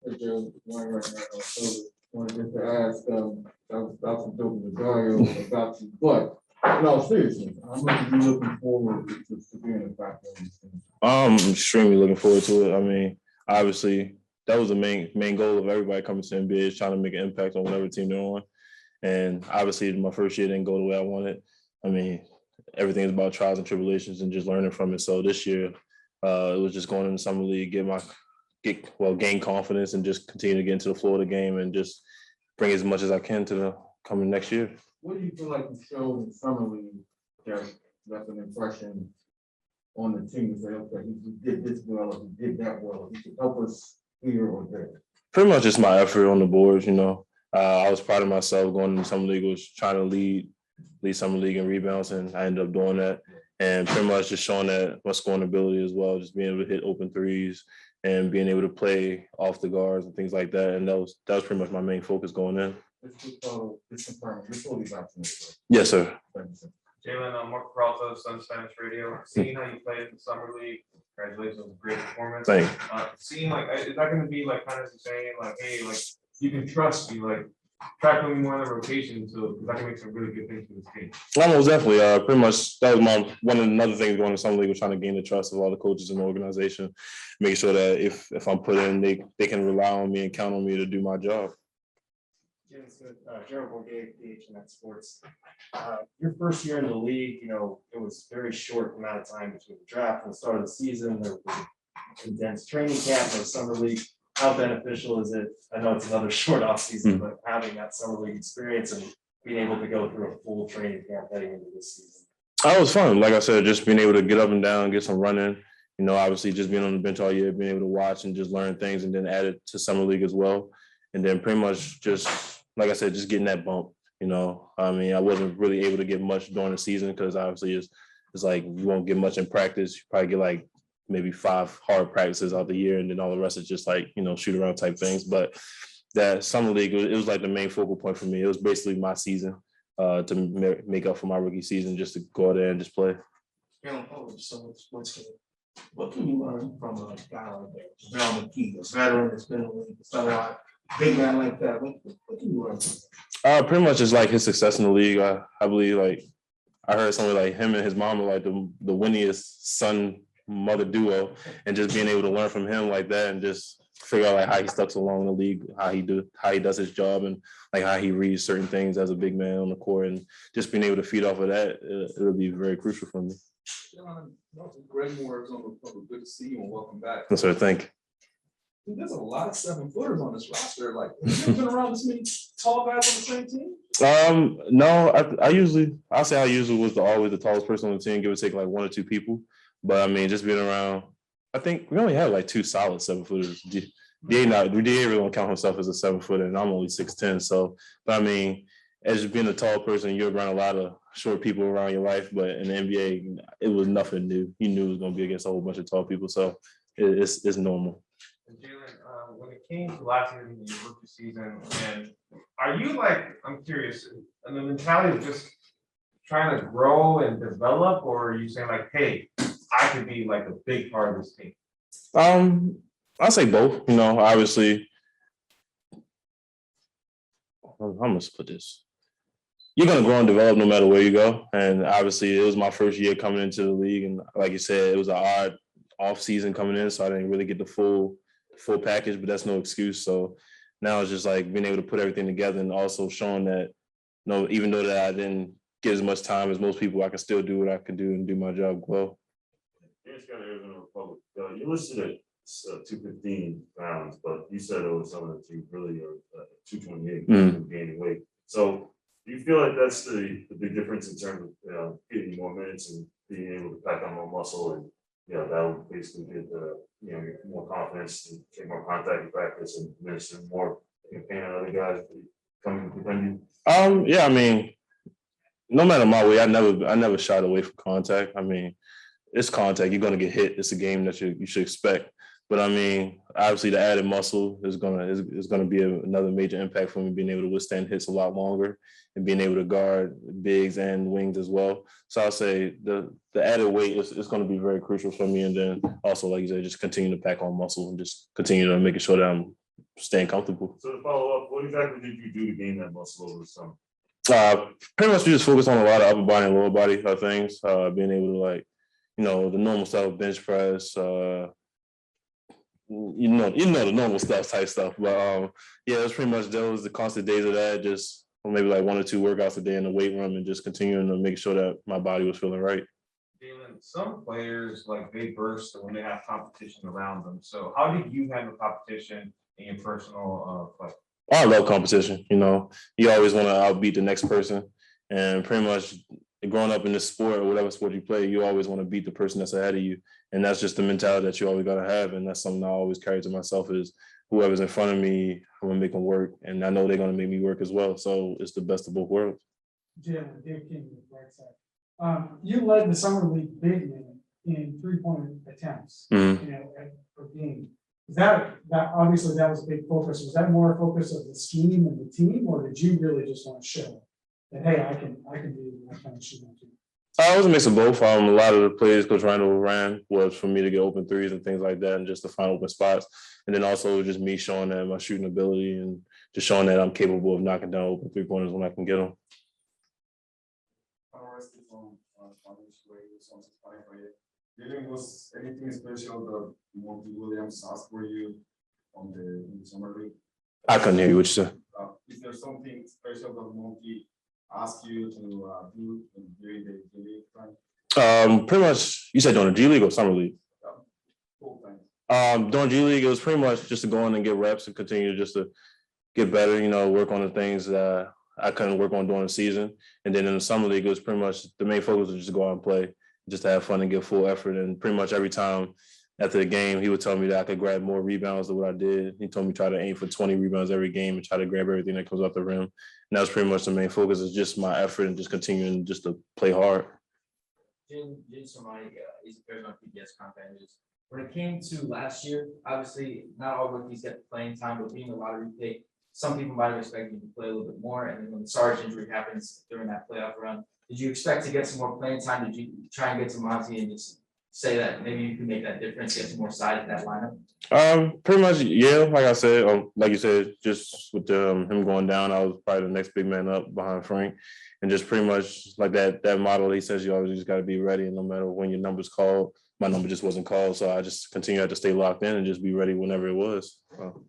Hey, Joe, one right now. So, wanted just to ask, about some joking with Dario about you, but no, seriously, how much are you looking forward to being a factor in this thing? I'm extremely looking forward to it. I mean, obviously, that was the main goal of everybody coming to the NBA is trying to make an impact on whatever team they're on. And obviously, my first year didn't go the way I wanted. I mean, everything is about trials and tribulations and just learning from it. So this year, it was just going in the summer league, gain confidence and just continue to get into the flow of the game and just bring as much as I can to the coming next year. What do you feel like you showed in summer league that left an impression on the team to say, okay, he did this well, or he did that well, he could help us here or there? Pretty much just my effort on the boards, I was proud of myself going into summer league, was trying to lead summer league in rebounds, and I ended up doing that. And pretty much just showing that my scoring ability as well, just being able to hit open threes and being able to play off the guards and things like that. And that was pretty much my main focus going in. Let's confirm, you're fully vaccinated, right? Yes, sir. Jalen, Mark Peralta, Sun Spanish Radio. Seeing how you played in the summer league, congratulations on a great performance. Thank you. Seeing is that going to be like kind of saying like, hey, like you can trust me, like try putting me more in the rotation, so because I can make some really good things for this team. Almost definitely. Pretty much that was one of another things going to summer league was trying to gain the trust of all the coaches in the organization, making sure that if I'm put in, they can rely on me and count on me to do my job. Jalen Smith, Gerald Bourget, PHNX Sports. Your first year in the league, it was very short amount of time between the draft and the start of the season. There was a condensed training camp or summer league. How beneficial is it? I know it's another short off season, but having that summer league experience and being able to go through a full training camp heading into this season. It was fun. Like I said, just being able to get up and down, get some running. Obviously just being on the bench all year, being able to watch and just learn things, and then add it to summer league as well. And then pretty much just, like I said, just getting that bump. I wasn't really able to get much during the season because obviously it's like you won't get much in practice. You probably get like maybe 5 hard practices out the year, and then all the rest is just like, shoot around type things. But that summer league, it was like the main focal point for me. It was basically my season to make up for my rookie season, just to go out there and just play. So what can you learn from a guy like that, John McKee, a veteran that's been in the league for so long, big man like that? What can you learn from him? Pretty much just like his success in the league. I believe, like, I heard something like him and his mom are like the winningest son-mother duo, and just being able to learn from him like that and just figure out like how he stuck so long in the league, how he does his job, and like how he reads certain things as a big man on the court, and just being able to feed off of that, it'll be very crucial for me. Great words on the public. Good to see you and welcome back. Yes, sir. Thank you. There's a lot of 7-footers on this roster. Like, have you been around this many tall guys on the same team? No, I usually was always the tallest person on the team, give or take like 1 or 2 people. But I mean, just being around, I think we only have like 2 solid 7-footers. DA really don't count himself as a 7-footer, and I'm only 6'10". So, but I mean, as being a tall person, you're around a lot of short people around your life. But in the NBA, it was nothing new. You knew it was going to be against a whole bunch of tall people, so it's normal. Jalen, when it came to last year in the rookie season, and are you like, I'm curious, and the mentality of just trying to grow and develop, or are you saying like, hey, I could be like a big part of this team? I'll say both. Obviously, I'm gonna put this. You're gonna grow and develop no matter where you go, and obviously, it was my first year coming into the league, and like you said, it was an odd off season coming in, so I didn't really get the full package, but that's no excuse. So now it's just like being able to put everything together, and also showing that, even though that I didn't get as much time as most people, I can still do what I can do and do my job well. It's got Arizona Republic. You listed at 215 pounds, but you said over some of the teams really are 228 gaining weight. So do you feel like that's the big difference in terms of getting more minutes and being able to pack on more muscle, and that will basically get more confidence and take more contact in practice and minister more pain on other guys coming to defend you? Yeah, I mean, no matter my weight, I never shied away from contact. I mean, it's contact. You're gonna get hit. It's a game that you should expect. But I mean, obviously, the added muscle is gonna be another major impact for me, being able to withstand hits a lot longer and being able to guard bigs and wings as well. So I'll say the added weight is going to be very crucial for me. And then also, like you said, just continue to pack on muscle and just continue to making sure that I'm staying comfortable. So to follow up, what exactly did you do to gain that muscle over the summer? Pretty much we just focus on a lot of upper body and lower body things. Being able to like, the normal stuff, bench press, the normal stuff type stuff. But yeah, it's pretty much those the constant days of that, just maybe like 1 or 2 workouts a day in the weight room and just continuing to make sure that my body was feeling right. Jalen, some players like they burst when they have competition around them. So how did you handle competition in your personal play? I love competition. You always want to outbeat the next person, and pretty much growing up in this sport or whatever sport you play, you always want to beat the person that's ahead of you, and that's just the mentality that you always got to have, and that's something I always carry to myself is whoever's in front of me, I'm gonna make them work, and I know they're gonna make me work as well. So it's the best of both worlds. Jalen, Dave King with right side. You led the summer league big man in 3-point attempts, per game. Is that obviously that was a big focus? Was that more a focus of the scheme and the team, or did you really just want to show that hey, I can do that kind of shooting too? It was a mix of both. A lot of the plays Coach Randall ran was for me to get open threes and things like that, and just to find open spots. And then also just me showing that my shooting ability and just showing that I'm capable of knocking down open 3-pointers when I can get them. Jalen, was anything special that Monty Williams asked for you in the summer league? I couldn't hear you what you said. Is there something special that Monty asked you to do during the league time? Pretty much, you said during the G League or Summer League? Full time. During G League, it was pretty much just to go in and get reps and continue just to get better, work on the things that I couldn't work on during the season. And then in the Summer League, it was pretty much the main focus was just to go out and play, just to have fun and give full effort. And pretty much every time after the game, he would tell me that I could grab more rebounds than what I did. He told me try to aim for 20 rebounds every game and try to grab everything that comes off the rim. And that was pretty much the main focus, is just my effort and just continuing just to play hard. Jalen Smith is a very much PBS content. When it came to last year, obviously not all rookies get playing time, but being a lottery pick, some people might have expected you to play a little bit more. And then when the Sarge injury happens during that playoff run, did you expect to get some more playing time? Did you try and get to Monty and just say that maybe you can make that difference, get some more side in that lineup? Pretty much, yeah. Like I said, like you said, just with him going down, I was probably the next big man up behind Frank, and just pretty much like that model. He says you always just got to be ready, and no matter when your number's called, my number just wasn't called, so I just continued to stay locked in and just be ready whenever it was. So.